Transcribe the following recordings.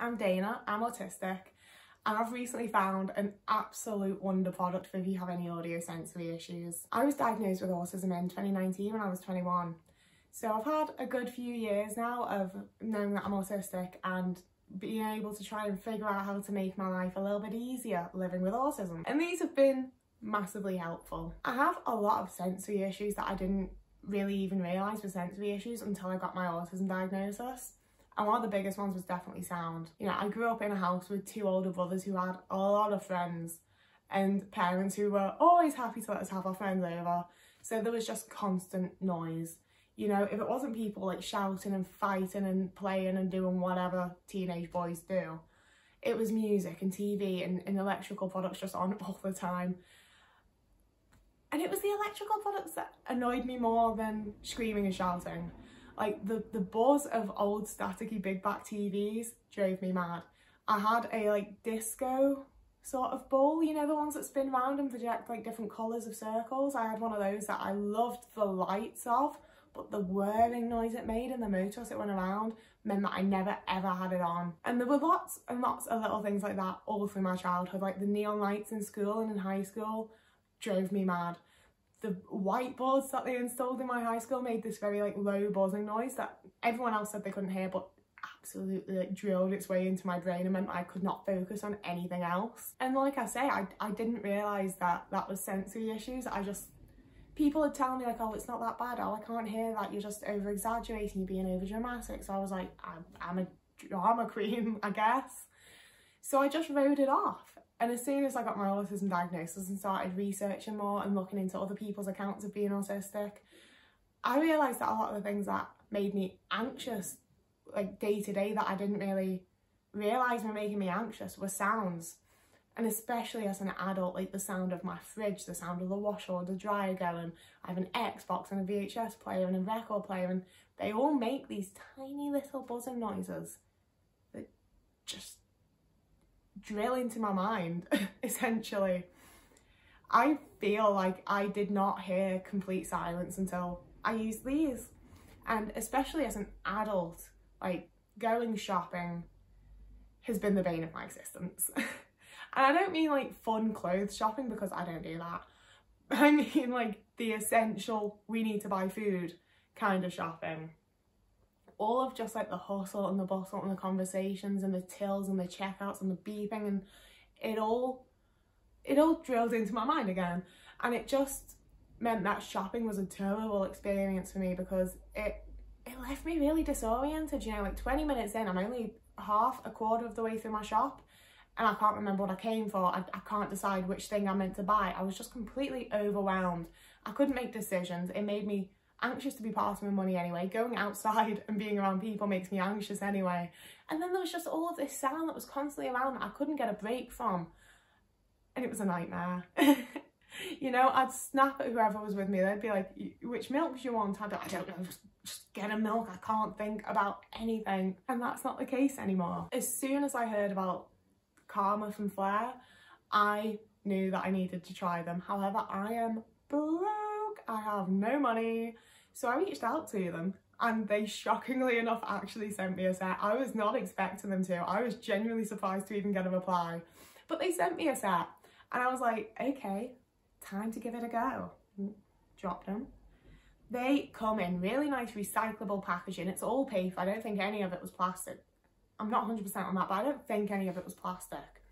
I'm Dana, I'm autistic, and I've recently found an absolute wonder product for if you have any audiosensory issues. I was diagnosed with autism in 2019 when I was 21. So I've had a good few years now of knowing that I'm autistic and being able to try and figure out how to make my life a little bit easier living with autism. And these have been massively helpful. I have a lot of sensory issues that I didn't really even realise were sensory issues until I got my autism diagnosis. And one of the biggest ones was definitely sound. You know, I grew up in a house with two older brothers who had a lot of friends and parents who were always happy to let us have our friends over. So there was just constant noise. You know, if it wasn't people like shouting and fighting and playing and doing whatever teenage boys do, it was music and TV and electrical products just on all the time. And it was the electrical products that annoyed me more than screaming and shouting. Like the buzz of old staticky big back TVs drove me mad. I had a like disco sort of ball, you know, the ones that spin round and project like different colours of circles. I had one of those that I loved the lights of, but the whirring noise it made and the motor as it went around meant that I never ever had it on. And there were lots and lots of little things like that all through my childhood, like the neon lights in school and in high school drove me mad. The whiteboards that they installed in my high school made this very like low buzzing noise that everyone else said they couldn't hear, but absolutely like drilled its way into my brain and meant I could not focus on anything else. And like I say, I didn't realise that that was sensory issues. People would tell me like, oh, it's not that bad, oh, I can't hear that, you're just over exaggerating, you're being over dramatic. So I was like, I'm a drama queen, I guess. So I just wrote it off. And as soon as I got my autism diagnosis and started researching more and looking into other people's accounts of being autistic, I realised that a lot of the things that made me anxious, like day to day, that I didn't really realise were making me anxious were sounds. And especially as an adult, like the sound of my fridge, the sound of the washer or the dryer going. I have an Xbox and a VHS player and a record player, and they all make these tiny little buzzing noises that just drill into my mind, essentially. I feel like I did not hear complete silence until I used these. And especially as an adult, like going shopping has been the bane of my existence. And I don't mean like fun clothes shopping, because I don't do that. I mean like the essential, we need to buy food kind of shopping. All of just like the hustle and the bustle and the conversations and the tills and the checkouts and the beeping, and it all drilled into my mind again. And it just meant that shopping was a terrible experience for me, because it left me really disoriented. You know, like 20 minutes in, I'm only a quarter of the way through my shop, and I can't remember what I came for. I can't decide which thing I meant to buy. I was just completely overwhelmed. I couldn't make decisions. It made me anxious to be parting with money anyway. Going outside and being around people makes me anxious anyway. And then there was just all of this sound that was constantly around that I couldn't get a break from. And it was a nightmare. You know, I'd snap at whoever was with me. They'd be like, which milk do you want? I'd be like, I don't know, just get a milk. I can't think about anything. And that's not the case anymore. As soon as I heard about Karma from Flair, I knew that I needed to try them. However, I am broke. I have no money. So I reached out to them, and they shockingly enough actually sent me a set. I was not expecting them to. I was genuinely surprised to even get a reply. But they sent me a set, and I was like, okay, time to give it a go. Dropped them. They come in really nice recyclable packaging. It's all paper. I don't think any of it was plastic. I'm not 100% on that, but I don't think any of it was plastic.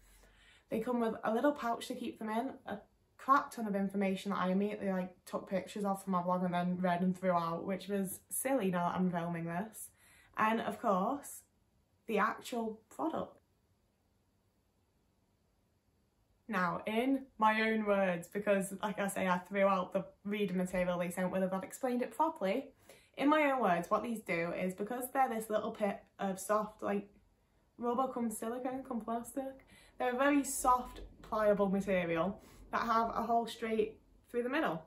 They come with a little pouch to keep them in, a crap ton of information that I immediately like took pictures of for my blog and then read and threw out, which was silly now that I'm filming this. And of course, the actual product. Now, in my own words, because like I say, I threw out the reading material they sent with it, I've explained it properly. In my own words, what these do is, because they're this little bit of soft, like rubber cum silicone cum plastic, they're a very soft, pliable material that have a hole straight through the middle,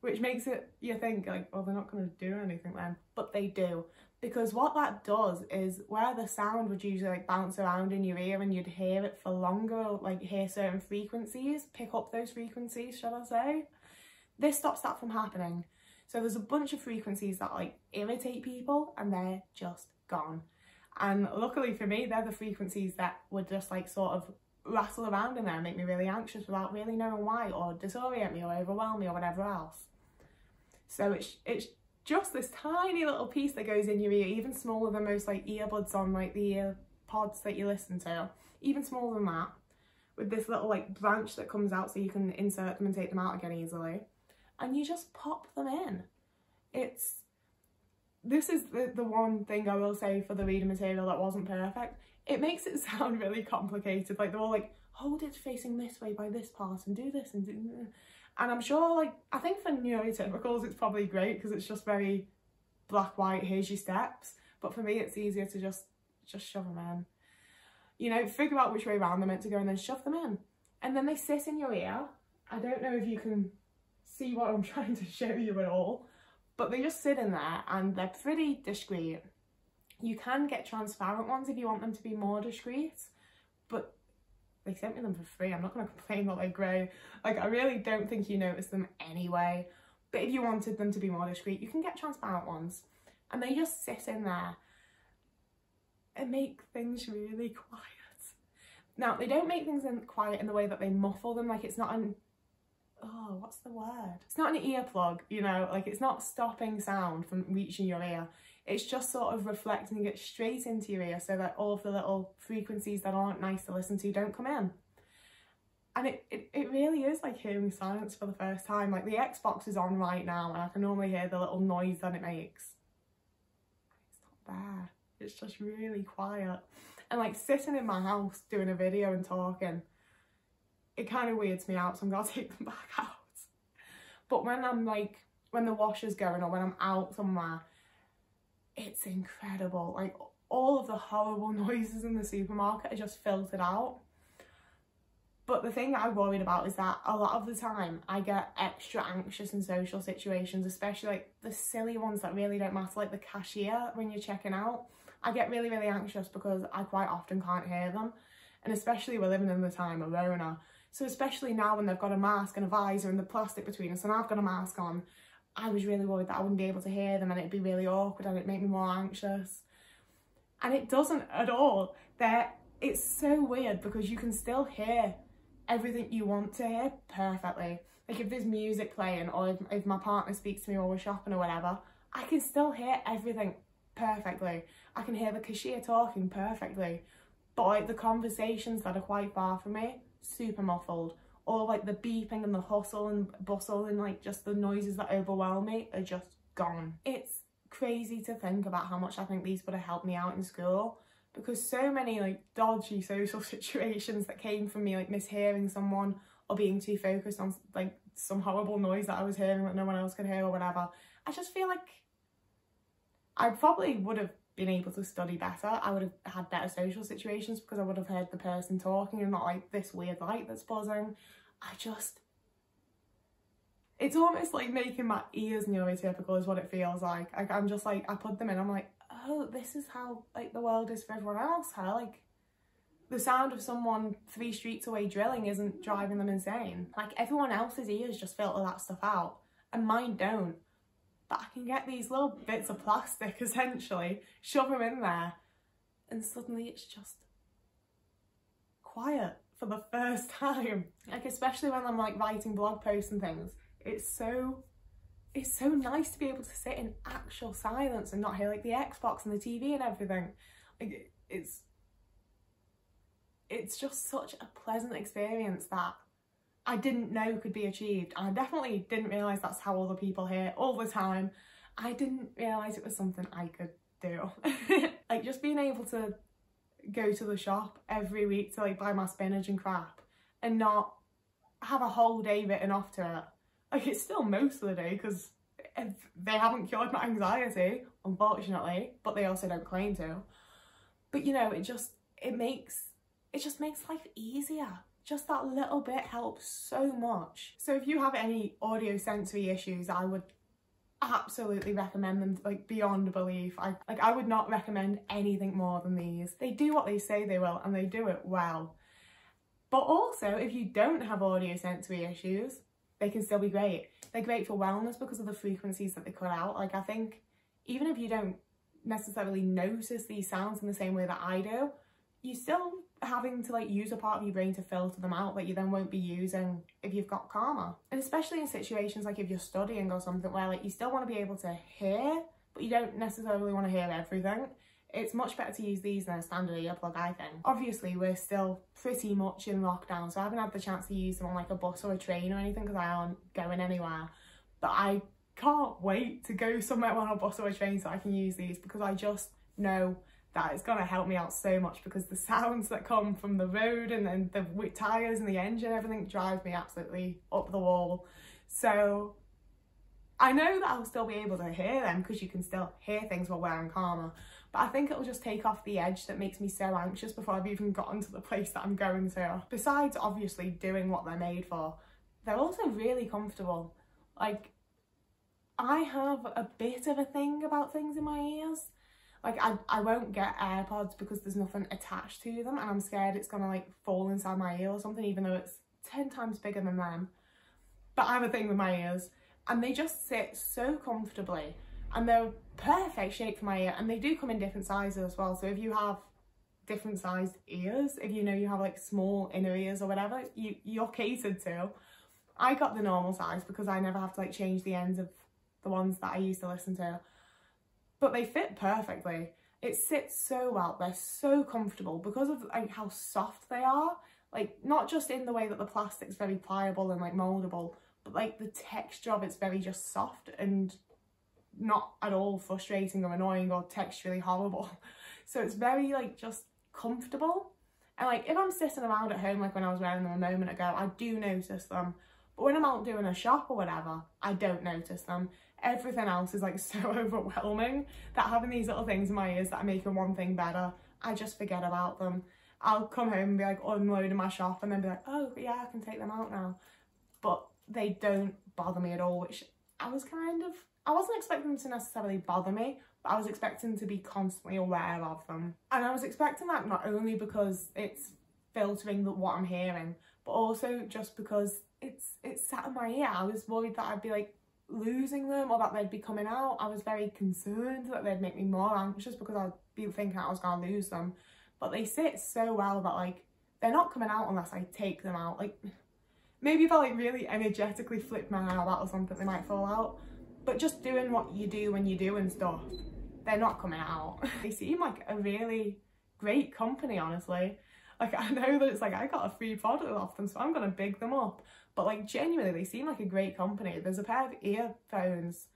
which makes it, you think like, well, they're not going to do anything then, but they do. Because what that does is, where the sound would usually like bounce around in your ear and you'd hear it for longer, like hear certain frequencies, pick up those frequencies, shall I say, this stops that from happening. So there's a bunch of frequencies that like irritate people, and they're just gone. And luckily for me, they're the frequencies that would just like sort of rattle around in there and make me really anxious without really knowing why, or disorient me or overwhelm me or whatever else. So it's just this tiny little piece that goes in your ear, even smaller than most like earbuds on like the ear pods that you listen to, even smaller than that, with this little like branch that comes out so you can insert them and take them out again easily, and you just pop them in. This is the one thing I will say for the reading material that wasn't perfect. It makes it sound really complicated. Like they're all like, hold it facing this way by this part and do this and do that. And I'm sure, like, I think for neurotypicals it's probably great because it's just very black, white, here's your steps. But for me it's easier to just shove them in. You know, figure out which way around they're meant to go and then shove them in. And then they sit in your ear. I don't know if you can see what I'm trying to show you at all, but they just sit in there and they're pretty discreet. You can get transparent ones if you want them to be more discreet, but they sent me them for free. I'm not going to complain that they're grey. Like, I really don't think you notice them anyway. But if you wanted them to be more discreet, you can get transparent ones. And they just sit in there and make things really quiet. Now, they don't make things quiet in the way that they muffle them. Like, it's not an... oh, what's the word? It's not an earplug, you know? Like, it's not stopping sound from reaching your ear. It's just sort of reflecting it straight into your ear so that all of the little frequencies that aren't nice to listen to don't come in. And it really is like hearing silence for the first time. Like the Xbox is on right now and I can normally hear the little noise that it makes. It's not there. It's just really quiet. And like sitting in my house doing a video and talking, it kind of weirds me out, so I'm gonna take them back out. But when I'm like, when the washer's going or when I'm out somewhere, it's incredible. Like all of the horrible noises in the supermarket are just filtered out. But the thing I'm worried about is that a lot of the time I get extra anxious in social situations, especially like the silly ones that really don't matter, like the cashier when you're checking out. I get really, really anxious because I quite often can't hear them. And especially we're living in the time of Rona. So especially now when they've got a mask and a visor and the plastic between us and I've got a mask on, I was really worried that I wouldn't be able to hear them and it'd be really awkward and it'd make me more anxious. And it doesn't at all. It's so weird because you can still hear everything you want to hear perfectly. Like if there's music playing or if my partner speaks to me while we're shopping or whatever, I can still hear everything perfectly. I can hear the cashier talking perfectly. But like the conversations that are quite far from me, super muffled. Or like the beeping and the hustle and bustle and like just the noises that overwhelm me are just gone. It's crazy to think about how much I think these would have helped me out in school, because so many like dodgy social situations that came from me, like mishearing someone or being too focused on like some horrible noise that I was hearing that no one else could hear or whatever. I just feel like I probably would have been able to study better. I would have had better social situations because I would have heard the person talking and not like this weird light that's buzzing. It's almost like making my ears neurotypical is what it feels like. I'm just like, I put them in, I'm like, oh, this is how like the world is for everyone else, huh? Like the sound of someone 3 streets away drilling isn't driving them insane. Like everyone else's ears just filter that stuff out and mine don't. But I can get these little bits of plastic essentially, shove them in there, and suddenly it's just quiet for the first time. Like especially when I'm like writing blog posts and things, it's so nice to be able to sit in actual silence and not hear like the Xbox and the TV and everything. Like it's just such a pleasant experience that I didn't know could be achieved. And I definitely didn't realise that's how other people hear all the time. I didn't realise it was something I could do. Like just being able to go to the shop every week to like buy my spinach and crap and not have a whole day written off to it. Like it's still most of the day because they haven't cured my anxiety, unfortunately, but they also don't claim to. But you know, it just makes life easier. Just that little bit helps so much. So if you have any audio sensory issues, I would absolutely recommend them like beyond belief. I would not recommend anything more than these. They do what they say they will and they do it well. But also if you don't have audio sensory issues, they can still be great. They're great for wellness because of the frequencies that they cut out. Like I think even if you don't necessarily notice these sounds in the same way that I do, you're still having to like use a part of your brain to filter them out that you then won't be using if you've got Karma. And especially in situations like if you're studying or something where like you still want to be able to hear, but you don't necessarily want to hear everything, it's much better to use these than a standard earplug, I think. Obviously, we're still pretty much in lockdown, so I haven't had the chance to use them on like a bus or a train or anything because I aren't going anywhere. But I can't wait to go somewhere on a bus or a train so I can use these, because I just know that it's going to help me out so much, because the sounds that come from the road and then the tyres and the engine, everything drives me absolutely up the wall. So I know that I'll still be able to hear them because you can still hear things while wearing Karma, but I think it'll just take off the edge that makes me so anxious before I've even gotten to the place that I'm going to. Besides obviously doing what they're made for, they're also really comfortable. Like, I have a bit of a thing about things in my ears. Like, I won't get AirPods because there's nothing attached to them and I'm scared it's gonna like fall inside my ear or something, even though it's 10 times bigger than them. But I have a thing with my ears and they just sit so comfortably and they're perfect shape for my ear, and they do come in different sizes as well. So if you have different sized ears, if you know you have like small inner ears or whatever, you're catered to. I got the normal size because I never have to like change the ends of the ones that I used to listen to. But they fit perfectly. It sits so well, they're so comfortable because of like how soft they are. Like, not just in the way that the plastic's very pliable and like moldable, but like the texture of it's very just soft and not at all frustrating or annoying or texturally horrible. So it's very like just comfortable. And like if I'm sitting around at home, like when I was wearing them a moment ago, I do notice them. But when I'm out doing a shop or whatever, I don't notice them. Everything else is like so overwhelming that having these little things in my ears that are making one thing better, I just forget about them. I'll come home and be like unloading my shop and then be like, oh yeah, I can take them out now. But they don't bother me at all, which I wasn't expecting them to necessarily bother me, but I was expecting to be constantly aware of them. And I was expecting that not only because it's filtering what I'm hearing, but also just because it's sat in my ear. I was worried that I'd be like losing them or that they'd be coming out. I was very concerned that they'd make me more anxious because I'd be thinking I was gonna lose them. But they sit so well that like they're not coming out unless I take them out. Like maybe if I like really energetically flip my hair out or something, they might fall out. But just doing what you do when you're doing stuff, they're not coming out. They seem like a really great company, honestly. Like, I know that it's like I got a free product off them, so I'm gonna big them up. But like genuinely, they seem like a great company. There's a pair of earphones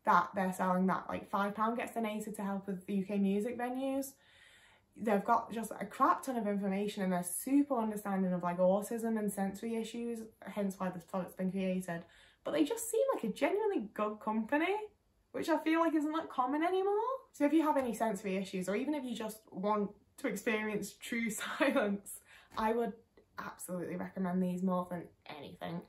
that they're selling that like £5 gets donated to help with the UK music venues. They've got just a crap ton of information and they're super understanding of like autism and sensory issues, hence why this product's been created. But they just seem like a genuinely good company, which I feel like isn't that common anymore. So if you have any sensory issues, or even if you just want to experience true silence, I would absolutely recommend these more than anything.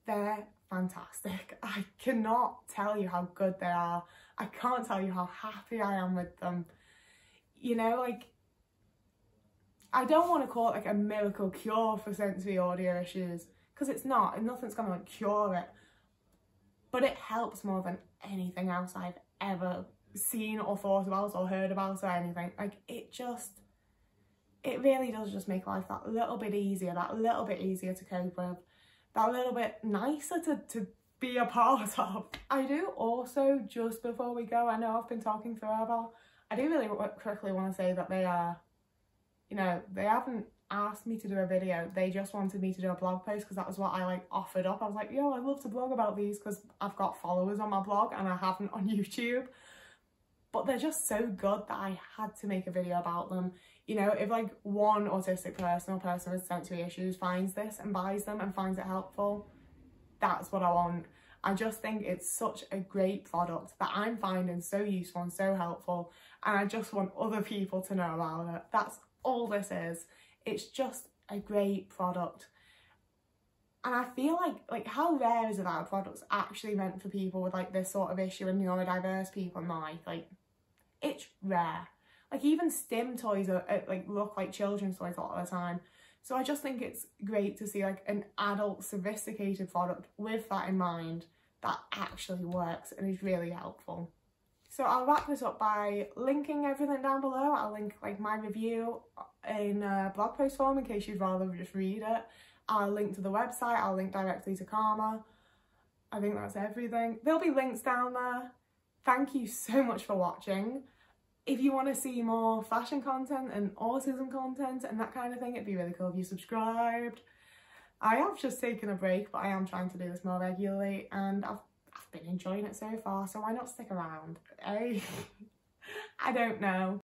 They're fantastic. I cannot tell you how good they are. I can't tell you how happy I am with them. You know, like, I don't want to call it like a miracle cure for sensory audio issues, because it's not, and nothing's gonna like cure it. But it helps more than anything else I've ever seen or thought about or heard about or anything. Like, it really does just make life that little bit easier to cope with, that little bit nicer to be a part of. I do also, just before we go, I know I've been talking forever, I do really quickly want to say that they are, you know, they haven't asked me to do a video, they just wanted me to do a blog post because that was what I like offered up. I was like, yo, I'd love to blog about these because I've got followers on my blog and I haven't on YouTube. But they're just so good that I had to make a video about them. You know, if like one autistic person or person with sensory issues finds this and buys them and finds it helpful, that's what I want. I just think it's such a great product that I'm finding so useful and so helpful, and I just want other people to know about it. That's all this is. It's just a great product. And I feel like how rare is it that a product's actually meant for people with like this sort of issue and neurodiverse people in life? Like, it's rare. Like, even STEM toys like look like children's toys a lot of the time. So I just think it's great to see like an adult sophisticated product with that in mind that actually works and is really helpful. So I'll wrap this up by linking everything down below. I'll link like my review in a blog post form in case you'd rather just read it. I'll link to the website, I'll link directly to Karma. I think that's everything. There'll be links down there. Thank you so much for watching. If you want to see more fashion content and autism content and that kind of thing, it'd be really cool if you subscribed. I have just taken a break, but I am trying to do this more regularly, and I've been enjoying it so far, so why not stick around, eh? I don't know.